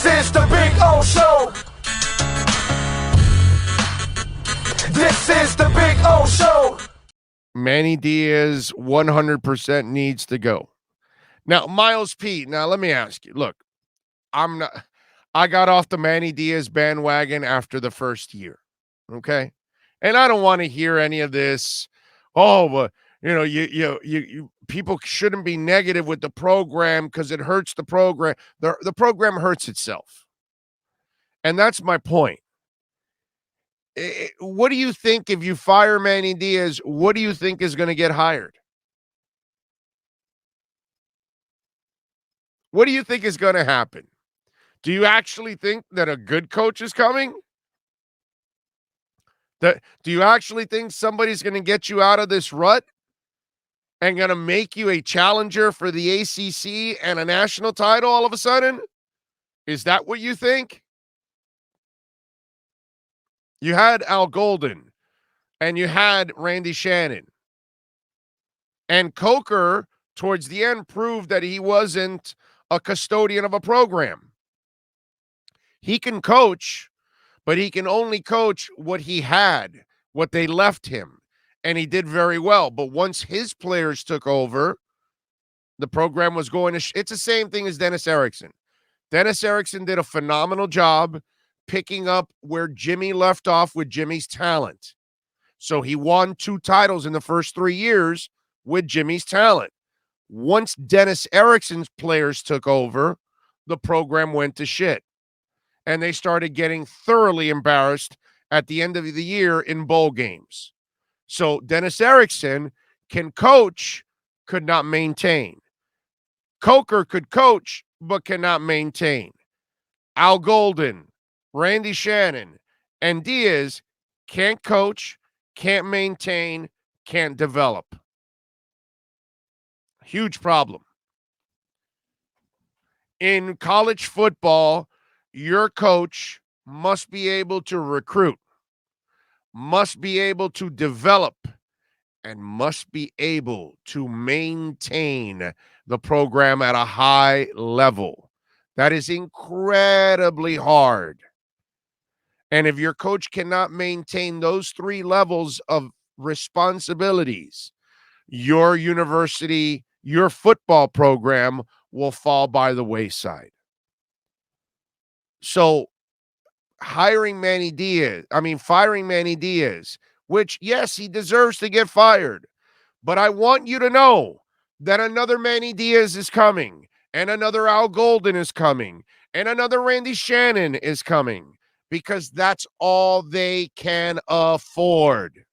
This is the Big O Show. This is the Big O Show. Manny Diaz 100% needs to go. Now, Miles P. Now, let me ask you. Look, I got off the Manny Diaz bandwagon after the first year. Okay? And I don't want to hear any of this. Oh, but you people shouldn't be negative with the program because it hurts the program. The program hurts itself. And that's my point. What do you think if you fire Manny Diaz? What do you think is going to get hired? What do you think is going to happen? Do you actually think that a good coach is coming? Do you actually think somebody's going to get you out of this rut and going to make you a challenger for the ACC and a national title all of a sudden? Is that what you think? You had Al Golden and you had Randy Shannon. And Coker, towards the end, proved that he wasn't a custodian of a program. He can coach, but he can only coach what he had, what they left him. And he did very well. But once his players took over, the program was going to it's the same thing as Dennis Erickson. Dennis Erickson did a phenomenal job picking up where Jimmy left off with Jimmy's talent. So he won 2 titles in the first 3 years with Jimmy's talent. Once Dennis Erickson's players took over, the program went to shit. And they started getting thoroughly embarrassed at the end of the year in bowl games. So Dennis Erickson can coach, could not maintain. Coker could coach, but cannot maintain. Al Golden, Randy Shannon, and Diaz can't coach, can't maintain, can't develop. Huge problem. In college football, your coach must be able to recruit, must be able to develop, and must be able to maintain the program at a high level. That is incredibly hard. And if your coach cannot maintain those 3 levels of responsibilities, your university, your football program will fall by the wayside. So firing Manny Diaz, which, yes, he deserves to get fired. But I want you to know that another Manny Diaz is coming, and another Al Golden is coming, and another Randy Shannon is coming, because that's all they can afford.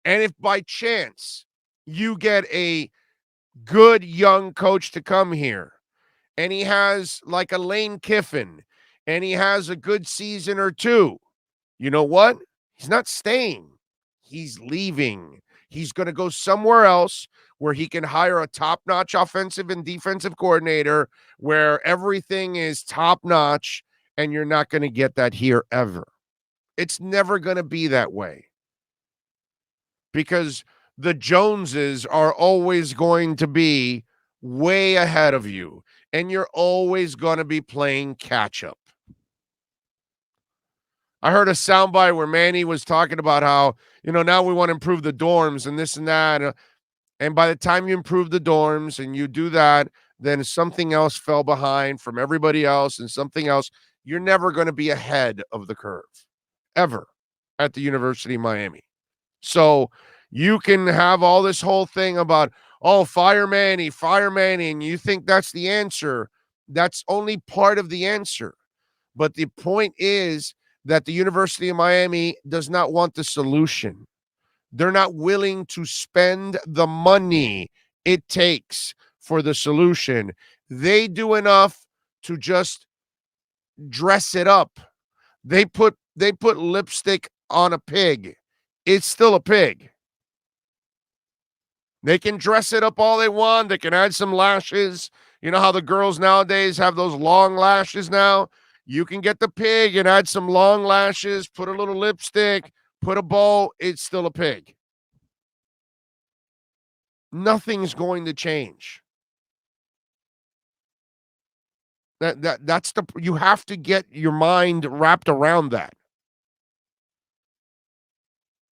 And if by chance you get a good young coach to come here, and he has like a Lane Kiffin, and he has a good season or 2, you know what? He's not staying. He's leaving. He's going to go somewhere else where he can hire a top-notch offensive and defensive coordinator where everything is top-notch, and you're not going to get that here ever. It's never going to be that way. Because the Joneses are always going to be way ahead of you, and you're always going to be playing catch-up. I heard a soundbite where Manny was talking about how, now we want to improve the dorms and this and that. And by the time you improve the dorms and you do that, then something else fell behind from everybody else and something else. You're never going to be ahead of the curve, ever, at the University of Miami. So you can have all this whole thing about, fire Manny, and you think that's the answer. That's only part of the answer. But the point is that the University of Miami does not want the solution. They're not willing to spend the money it takes for the solution. They do enough to just dress it up. They put lipstick on a pig. It's still a pig. They can dress it up all they want. They can add some lashes. You know how the girls nowadays have those long lashes now? You can get the pig and add some long lashes, put a little lipstick, put a bow. It's still a pig. Nothing's going to change. That's you have to get your mind wrapped around that.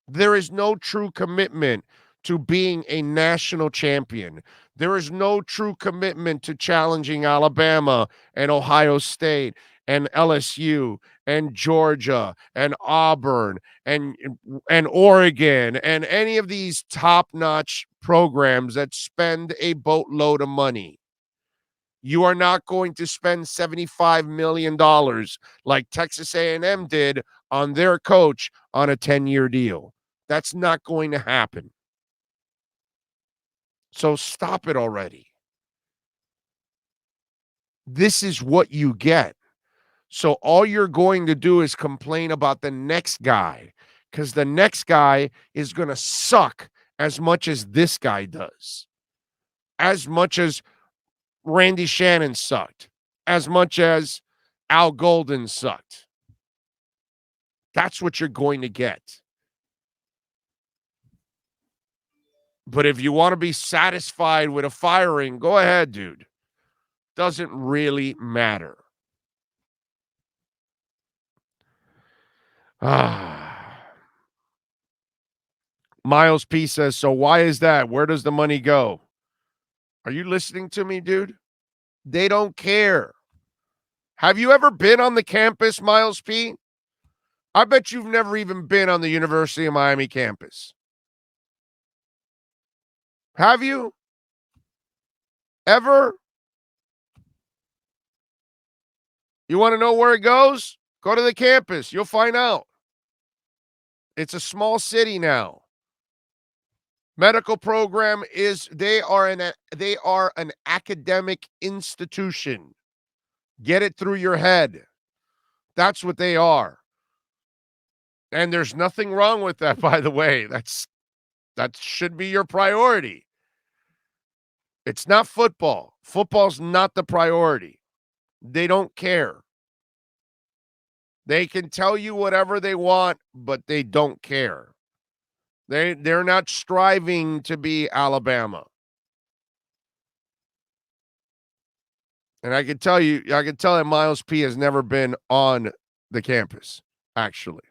There is no true commitment to being a national champion. There is no true commitment to challenging Alabama and Ohio State and LSU and Georgia and Auburn and Oregon and any of these top-notch programs that spend a boatload of money. You are not going to spend $75 million like Texas A&M did on their coach on a 10-year deal. That's not going to happen. So stop it already. This is what you get. So all you're going to do is complain about the next guy because the next guy is going to suck as much as this guy does, as much as Randy Shannon sucked, as much as Al Golden sucked. That's what you're going to get. But if you want to be satisfied with a firing, go ahead, dude. Doesn't really matter. Miles P says, so why is that? Where does the money go? Are you listening to me, dude? They don't care. Have you ever been on the campus, Miles P? I bet you've never even been on the University of Miami campus. Have you? Ever? You want to know where it goes? Go to the campus. You'll find out. It's a small city now. Medical program they are an academic institution. Get it through your head. That's what they are. And there's nothing wrong with that, by the way. That should be your priority. It's not football. Football's not the priority. They don't care. They can tell you whatever they want, but they don't care. They're not striving to be Alabama. And I can tell that Miles P has never been on the campus, actually.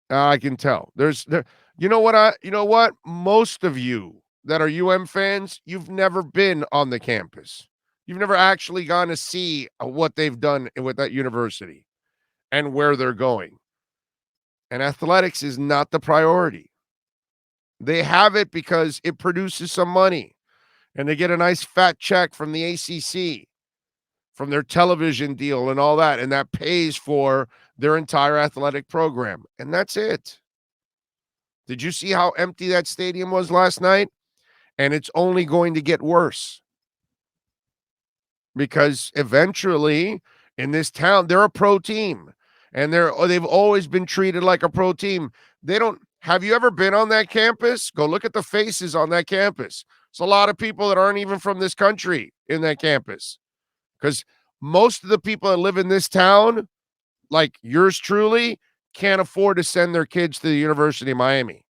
I can tell. You know what? Most of you that are UM fans, you've never been on the campus. You've never actually gone to see what they've done with that university and where they're going. And athletics is not the priority. They have it because it produces some money. And they get a nice fat check from the ACC, from their television deal and all that. And that pays for their entire athletic program. And that's it. Did you see how empty that stadium was last night? And it's only going to get worse. Because eventually, in this town, they're a pro team. And they've always been treated like a pro team. Have you ever been on that campus? Go look at the faces on that campus. It's a lot of people that aren't even from this country in that campus. Because most of the people that live in this town, like yours truly, can't afford to send their kids to the University of Miami.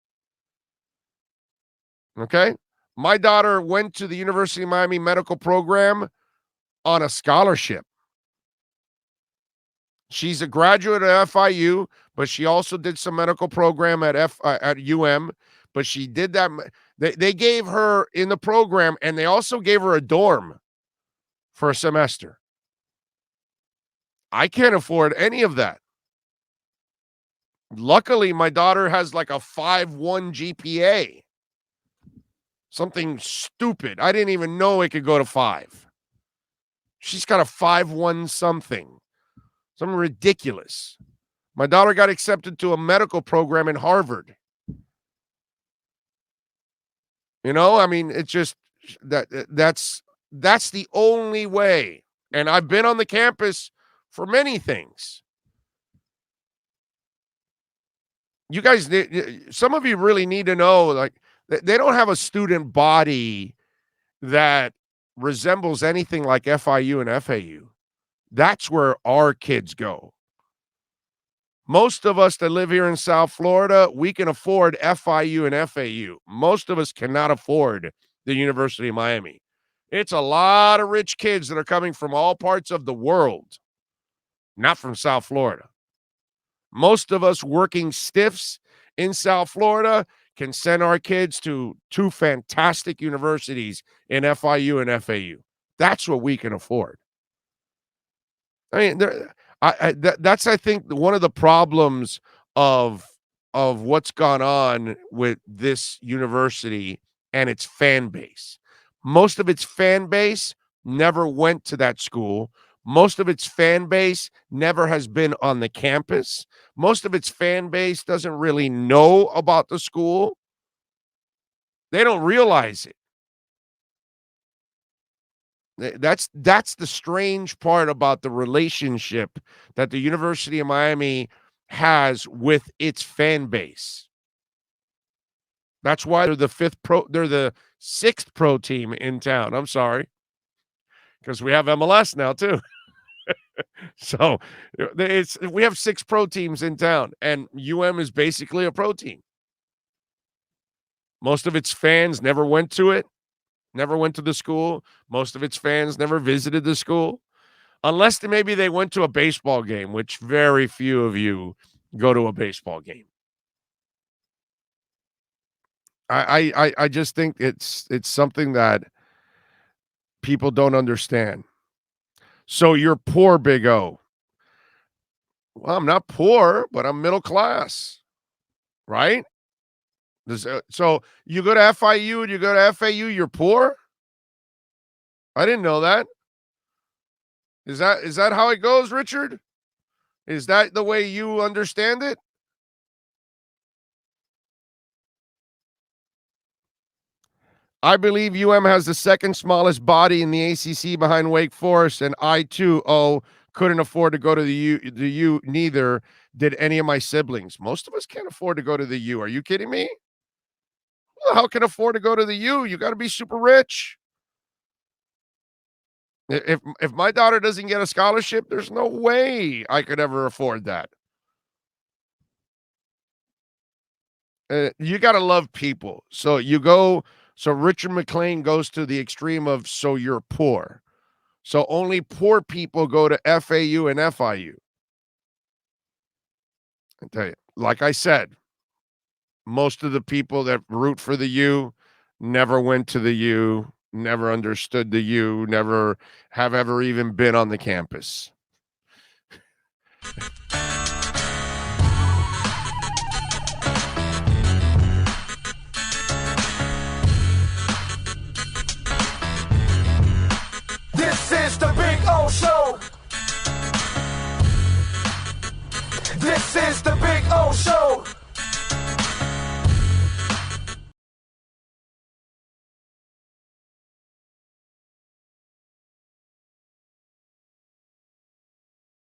Okay? My daughter went to the University of Miami medical program on a scholarship. She's a graduate at FIU, but she also did some medical program at UM. But she did that. They gave her in the program, and they also gave her a dorm for a semester. I can't afford any of that. Luckily, my daughter has like a 5.1 GPA. Something stupid. I didn't even know it could go to 5. She's got a 5.1 something. Something ridiculous. My daughter got accepted to a medical program in Harvard. You know, I mean, it's just that's the only way. And I've been on the campus for many things. You guys, some of you really need to know, like, they don't have a student body that resembles anything like FIU and FAU. That's where our kids go. Most of us that live here in South Florida, we can afford FIU and FAU. Most of us cannot afford the University of Miami. It's a lot of rich kids that are coming from all parts of the world, not from South Florida. Most of us working stiffs in South Florida can send our kids to two fantastic universities in FIU and FAU. That's what we can afford. I mean, that's I think one of the problems of what's gone on with this university and its fan base. Most of its fan base never went to that school. Most of its fan base never has been on the campus. Most of its fan base doesn't really know about the school. They don't realize it. That's the strange part about the relationship that the University of Miami has with its fan base. That's why they're the sixth pro team in town. I'm sorry. Because we have MLS now too. So we have 6 pro teams in town, and is basically a pro team. Most of its fans never went to it. Never went to the school. Most of its fans never visited the school. Unless maybe they went to a baseball game, which very few of you go to a baseball game. I just think it's something that people don't understand. So you're poor, Big O. Well, I'm not poor, but I'm middle class, right? So you go to FIU and you go to FAU, you're poor? I didn't know that. Is that how it goes, Richard? Is that the way you understand it? I believe has the second smallest body in the ACC behind Wake Forest, and I too couldn't afford to go to the U. Neither did any of my siblings. Most of us can't afford to go to the U. Are you kidding me? Well, how can afford to go to the U? You got to be super rich. If my daughter doesn't get a scholarship, there's no way I could ever afford that. You got to love people. So Richard McLean goes to the extreme of, so you're poor. So only poor people go to FAU and FIU. I tell you, like I said, most of the people that root for the U never went to the U, never understood the U, never have ever even been on the campus. This is the Big O Show. This is the